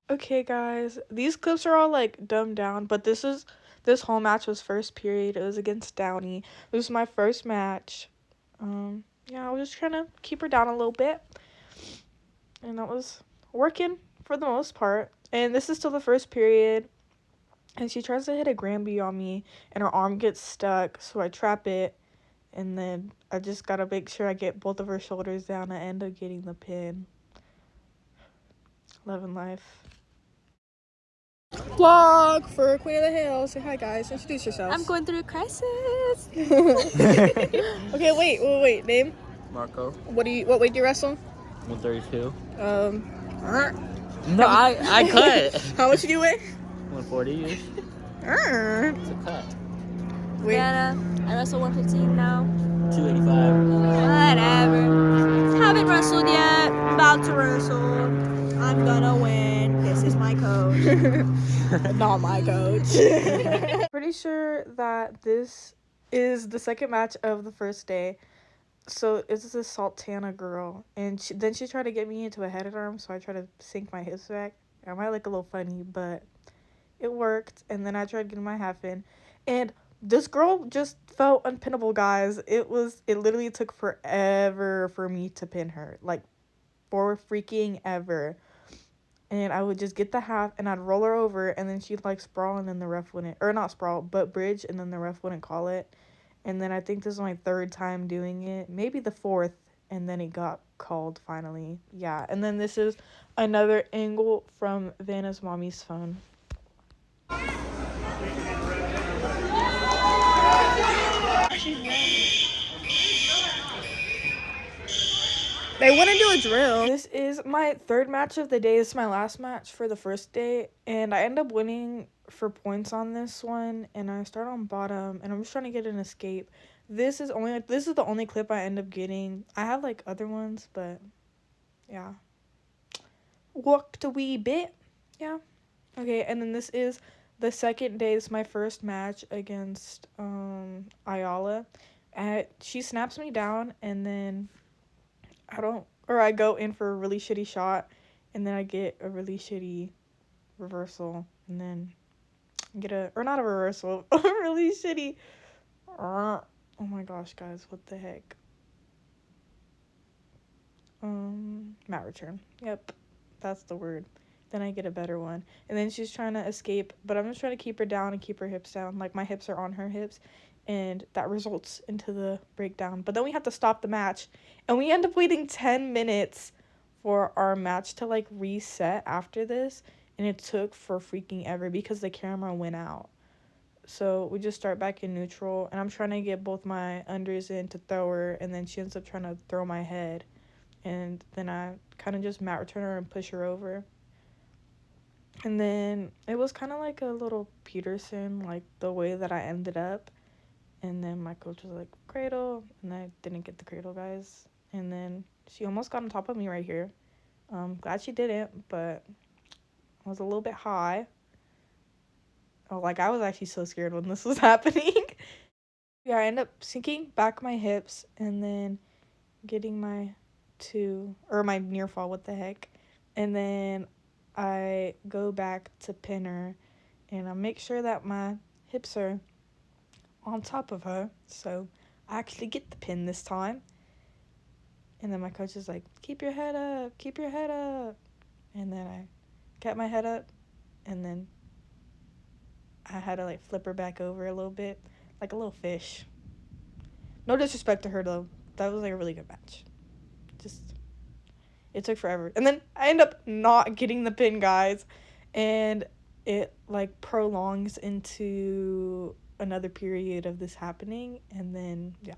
Okay, guys, these clips are all like dumbed down, but this whole match was first period. It was against Downey. This was my first match. Yeah, I was just trying to keep her down a little bit, and that was working for the most part. And this is still the first period, and she tries to hit a Granby on me, and her arm gets stuck, so I trap it, and then I just gotta make sure I get both of her shoulders down. I end up getting the pin. Love and life. Vlog for Queen of the Hill. Say hi, guys. Introduce yourselves. I'm going through a crisis. Okay, wait. Name? Marco. What weight do you wrestle? 132. No, I cut. How much do you weigh? 140-ish. It's a cut. Wait. Anna, I wrestle 115 now. 285. Whatever. Haven't wrestled yet. About to wrestle. I'm gonna win. This is my coach. Not my coach. Pretty sure that this is the second match of the first day. So it's this Sultana girl, and then she tried to get me into a headed arm, so I tried to sink my hips back. I might look a little funny, but it worked. And then I tried getting my half in, and this girl just felt unpinnable, guys. It literally took forever for me to pin her, like for freaking ever. And I would just get the half, and I'd roll her over, and then she'd like sprawl, and then the ref wouldn't, or not sprawl, but bridge, and then the ref wouldn't call it. And then I think this is my third time doing it, maybe the fourth, and then it got called finally. Yeah, and then this is another angle from Vanna's mommy's phone. They wouldn't do a drill. This is my third match of the day. This is my last match for the first day, and I end up winning for points on this one, and I start on bottom, and I'm just trying to get an escape. This is the only clip I end up getting. I have like other ones, but yeah, walked a wee bit. Yeah, okay. And then this is the second day. This is my first match against Ayala. She snaps me down, and then I go in for a really shitty shot, and then I get a really shitty reversal, and then not a reversal, a really shitty, oh my gosh, guys, what the heck, mat return, yep, that's the word. Then I get a better one, and then she's trying to escape, but I'm just trying to keep her down and keep her hips down, like my hips are on her hips, and that results into the breakdown. But then we have to stop the match, and we end up waiting 10 minutes for our match to like reset after this, and it took for freaking ever because the camera went out. So we just start back in neutral, and I'm trying to get both my unders in to throw her, and then she ends up trying to throw my head, and then I kind of just mat return her and push her over. And then it was kind of like a little Peterson, like the way that I ended up. And then my coach was like, cradle, and I didn't get the cradle, guys. And then she almost got on top of me right here. Glad she didn't, but I was a little bit high. Oh, like I was actually so scared when this was happening. Yeah, I end up sinking back my hips and then getting my near fall, what the heck. And then I go back to pin her, and I make sure that my hips are on top of her, so I actually get the pin this time. And then my coach is like, keep your head up, and then I kept my head up, and then I had to like flip her back over a little bit, like a little fish. No disrespect to her though, that was like a really good match. Just, it took forever, and then I end up not getting the pin, guys, and it like prolongs into another period of this happening. And then yeah,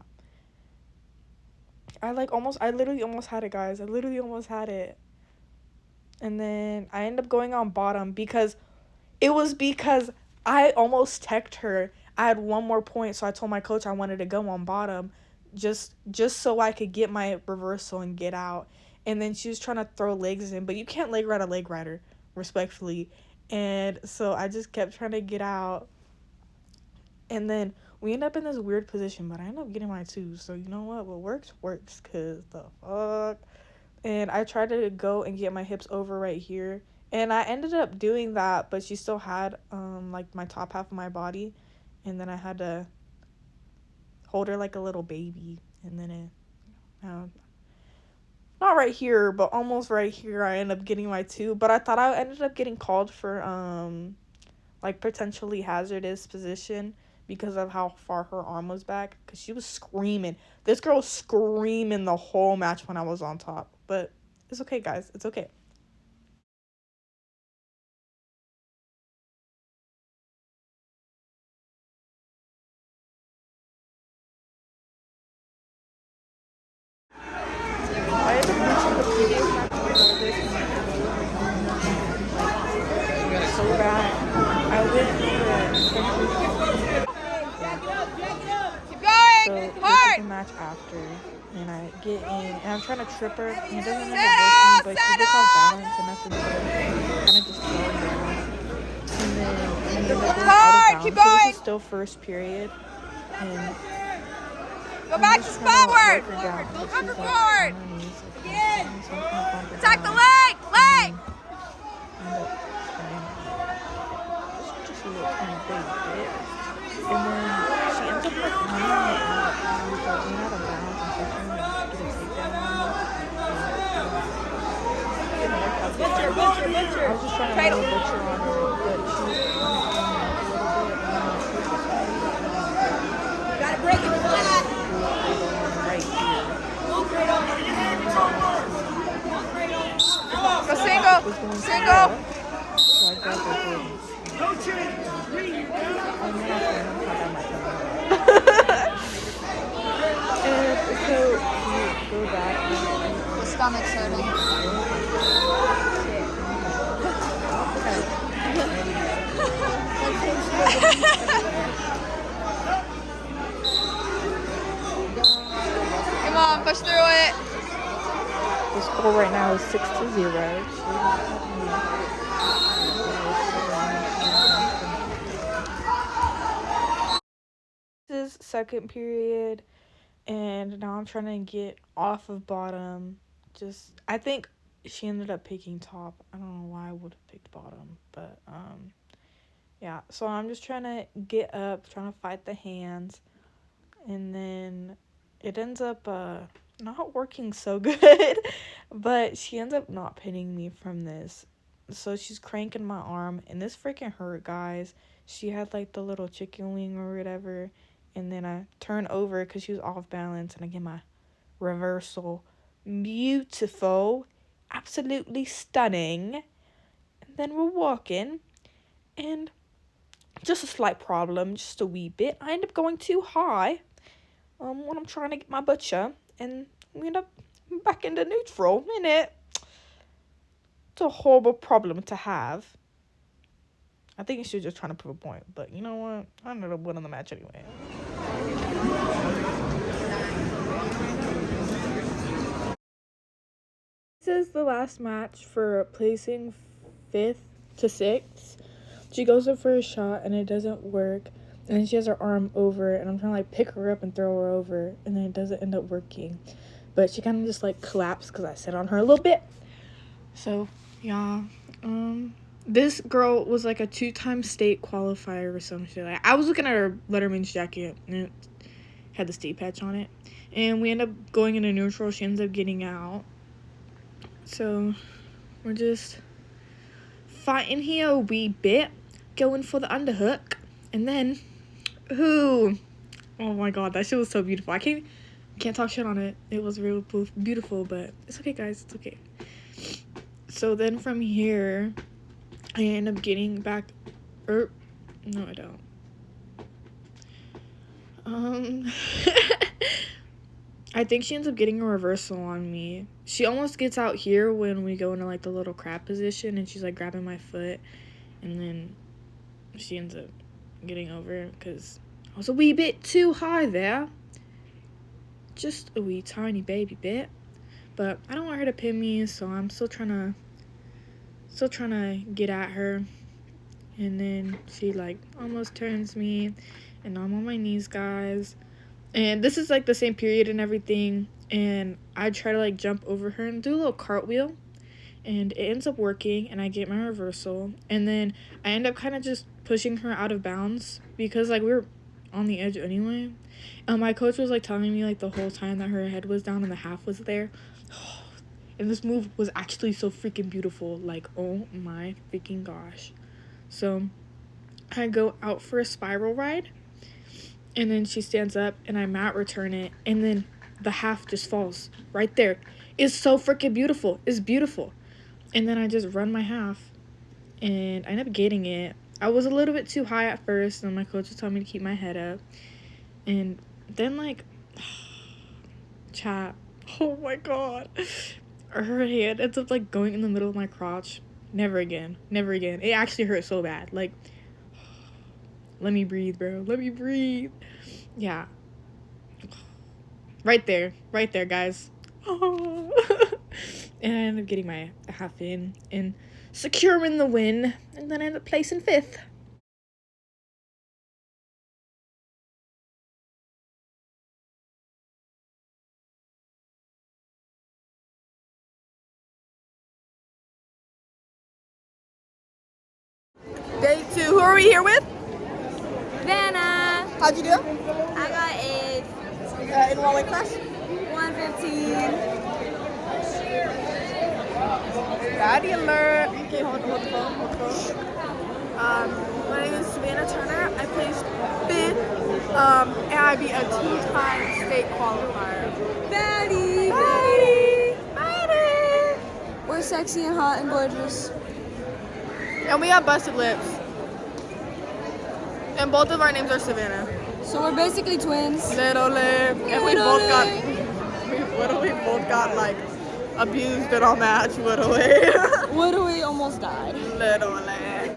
I literally almost had it, guys. I literally almost had it. And then I end up going on bottom because I almost teched her. I had one more point, so I told my coach I wanted to go on bottom just so I could get my reversal and get out. And then she was trying to throw legs in, but you can't leg ride a leg rider, respectfully. And so I just kept trying to get out. And then we end up in this weird position, but I end up getting my two. So you know what? What works, because the fuck. and I tried to go and get my hips over right here, and I ended up doing that, but she still had like my top half of my body, and then I had to hold her like a little baby, and then it not right here, but almost right here, I ended up getting my two, but I thought I ended up getting called for like potentially hazardous position because of how far her arm was back, because she was screaming. This girl was screaming the whole match when I was on top, but it's okay, guys, it's okay. I ended up reaching the previous match before this, like, so bad. I went for so this is the match after, and I get in, and I'm trying to trip her, and it doesn't end up working, but she gets off balance enough to kind of just fall down, and then we end up going out of bounds. So this is still first period, and Go back to spot work. Go forward. Attack the leg. Leg. Just a little tiny bit. And then she ends up like running it out of bounds, and she's trying to get a takedown on me. I was just trying to nail a butcher on her, but she was a little bit. Gotta break it flat. Right here. Go single. Single. So I grabbed her hood. And so you go back. The stomach's hurting. Come on, push through it. The score right now is 6-0. This is second period, and now I'm trying to get off of bottom. I think she ended up picking top. I don't know why I would have picked bottom, but yeah. So I'm just trying to get up, trying to fight the hands, and then it ends up not working so good, but she ends up not pinning me from this. So she's cranking my arm, and this freaking hurt, guys. She had like the little chicken wing or whatever, and then I turn over because she was off balance, and I get my reversal. Beautiful, absolutely stunning. And then we're walking, and just a slight problem, just a wee bit. I end up going too high when I'm trying to get my butcher, and we end up back into neutral, innit? It's a horrible problem to have. I think she was just trying to prove a point, but you know what? I ended up winning the match anyway. This is the last match for placing 5th to 6th. She goes up for a shot, and it doesn't work. And then she has her arm over, and I'm trying to like pick her up and throw her over, and then it doesn't end up working. But she kind of just like collapsed because I sat on her a little bit. So yeah, this girl was like a 2-time state qualifier or some shit. Like, I was looking at her Letterman's jacket, and it had the state patch on it. And we end up going into neutral. She ends up getting out. So we're just fighting here a wee bit, going for the underhook, and then oh my god, that shit was so beautiful. I can't talk shit on it. It was real beautiful, but it's okay, guys, it's okay. So then from here, I end up getting back, no, I don't. I think she ends up getting a reversal on me. She almost gets out here when we go into like the little crab position, and she's like grabbing my foot, and then she ends up getting over because I was a wee bit too high there. Just a wee tiny baby bit. But I don't want her to pin me, so I'm still trying to get at her. And then she like almost turns me, and I'm on my knees, guys. And this is like the same period and everything. and I try to like jump over her and do a little cartwheel, and it ends up working, and I get my reversal, and then I end up kind of just pushing her out of bounds because like we were on the edge anyway. My coach was like telling me like the whole time that her head was down and the half was there. And this move was actually so freaking beautiful. Like, oh my freaking gosh. So I go out for a spiral ride, and then she stands up and I mat return it, and then the half just falls right there. It's so freaking beautiful. It's beautiful. And then I just run my half, and I end up getting it. I was a little bit too high at first, and my coach was telling me to keep my head up. And then, like, chat, oh my god. Her hand ends up, like, going in the middle of my crotch. Never again. Never again. It actually hurt so bad. Like, let me breathe, bro. Let me breathe. Yeah. Right there, guys. Oh. And I ended up getting my half in and securing the win, and then I ended up placing 5th. Day 2. Who are we here with? Vanna. How'd you do? I got a In what weight class? 115. Daddy alert. Okay, hold the phone. My name is Savannah Turner. I placed 5th. And I beat a 2-time state qualifier. Batty. We're sexy and hot and gorgeous. And we got busted lips. And both of our names are Savannah. So we're basically twins. Little lip. And we both got like abused in our match, literally. Literally almost died. Little lip.